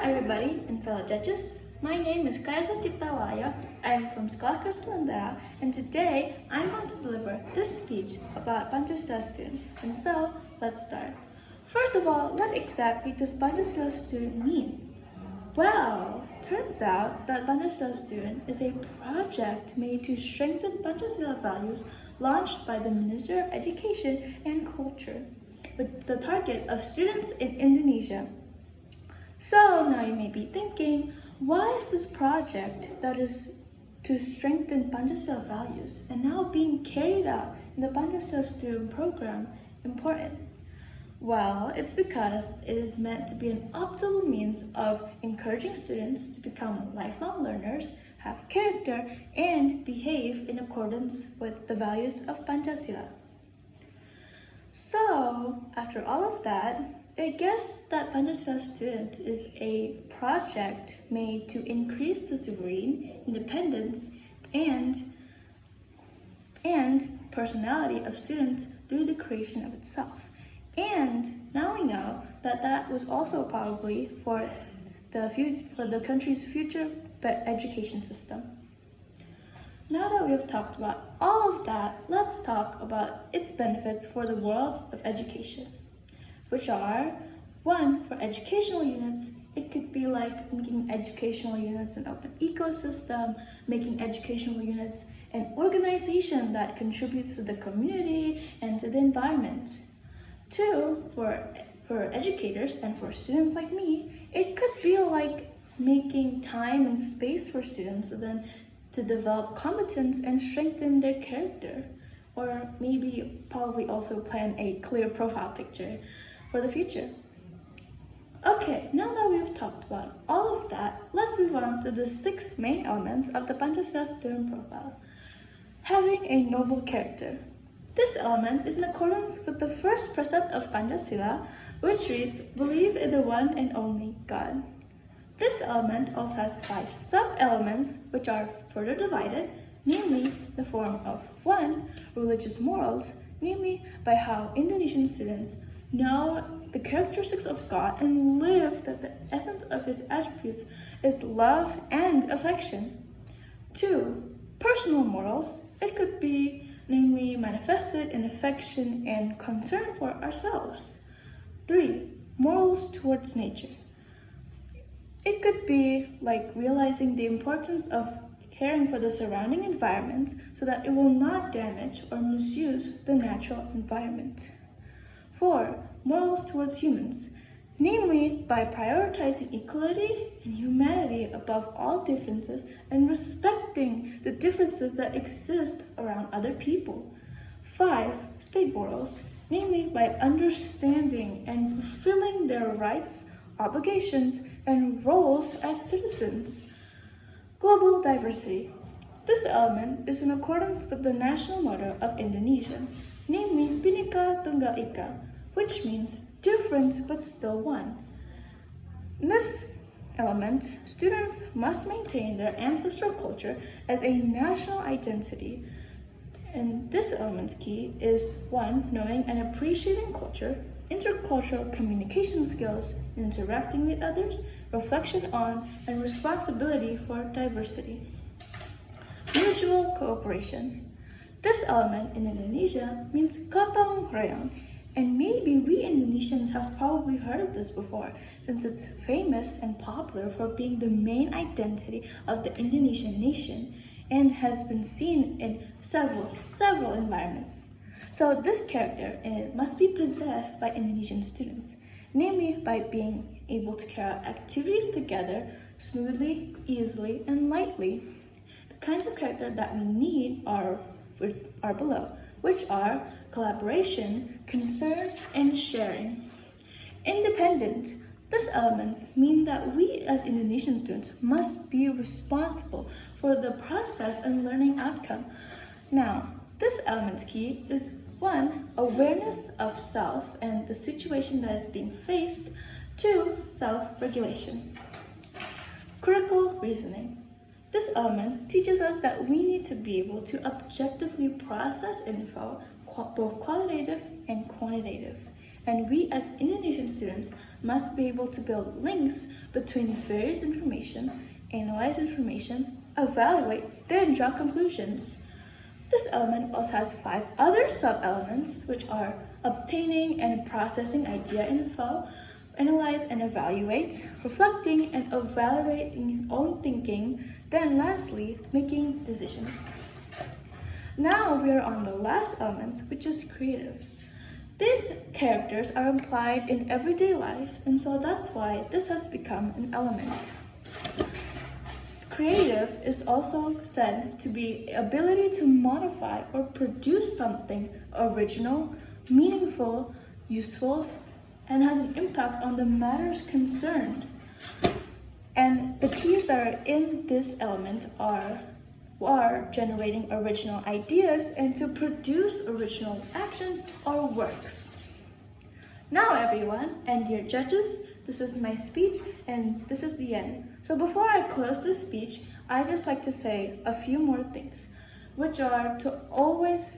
everybody and fellow judges. My name is Clariss Cipta. I am from Anak-anak Lentera, and today I'm going to deliver this speech about Pancasila student. And so, let's start. First of all, what exactly does Pancasila student mean? Well, turns out that Pancasila student is a project made to strengthen Pancasila values launched by the Minister of Education and Culture, with the target of students in Indonesia. So now you may be thinking, why is this project that is to strengthen Pancasila values and now being carried out in the Pancasila student program important? Well, it's because it is meant to be an optimal means of encouraging students to become lifelong learners, have character, and behave in accordance with the values of Pancasila. So, after all of that, I guess that Pancasila student is a project made to increase the sovereign independence and personality of students through the creation of itself. And now we know that that was also probably for the country's future education system. Now that we have talked about all of that, let's talk about its benefits for the world of education, which are, 1, for educational units. It could be like making educational units an open ecosystem, making educational units an organization that contributes to the community and to the environment. 2, for educators and for students like me, it could be like making time and space for students then to develop competence and strengthen their character, or maybe probably also plan a clear profile picture for the future. Okay, now that we've talked about all of that, let's move on to the 6 main elements of the Pancasila student profile. Having a noble character. This element is in accordance with the first precept of Pancasila, which reads, "Believe in the one and only God." This element also has 5 sub-elements which are further divided, namely the form of 1, religious morals, namely by how Indonesian students know the characteristics of God and live that the essence of his attributes is love and affection. 2, personal morals. It could be namely manifested in affection and concern for ourselves. 3, morals towards nature. It could be like realizing the importance of caring for the surrounding environment so that it will not damage or misuse the natural environment. 4, morals towards humans, namely by prioritizing equality and humanity above all differences and respecting the differences that exist around other people. 5, state morals, namely by understanding and fulfilling their rights, obligations, and roles as citizens. Global diversity. This element is in accordance with the national motto of Indonesia, namely Bhinneka Tunggal Ika, which means different but still one. In this element, students must maintain their ancestral culture as a national identity. And this element's key is 1, knowing and appreciating culture, intercultural communication skills, interacting with others, reflection on, and responsibility for diversity. Mutual cooperation. This element in Indonesia means gotong royong, and maybe we Indonesians have probably heard of this before, since it's famous and popular for being the main identity of the Indonesian nation and has been seen in several environments. So this character must be possessed by Indonesian students, namely by being able to carry out activities together smoothly, easily, and lightly. The kinds of character that we need are below, which are collaboration, concern, and sharing. Independent. These elements mean that we as Indonesian students must be responsible for the process and learning outcome. Now, this element's key is 1, awareness of self and the situation that is being faced. 2, self-regulation. Critical reasoning. This element teaches us that we need to be able to objectively process info, both qualitative and quantitative. And we as Indonesian students must be able to build links between various information, analyze information, evaluate, then draw conclusions. This element also has 5 other sub-elements, which are obtaining and processing idea info, analyze and evaluate, reflecting and evaluating own thinking, then lastly, making decisions. Now we are on the last element, which is creative. These characters are applied in everyday life, and so that's why this has become an element. Creative is also said to be the ability to modify or produce something original, meaningful, useful, and has an impact on the matters concerned. And the keys that are in this element are generating original ideas and to produce original actions or works. Now everyone, and dear judges, this is my speech and this is the end. So before I close this speech, I'd just like to say a few more things, which are to always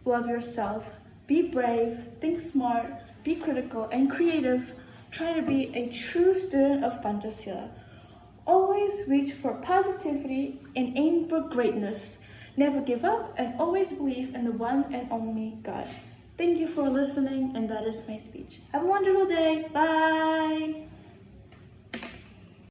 love yourself, be brave, think smart, be critical and creative, try to be a true student of Pancasila. Always reach for positivity and aim for greatness. Never give up and always believe in the one and only God. Thank you for listening, and that is my speech. Have a wonderful day. Bye!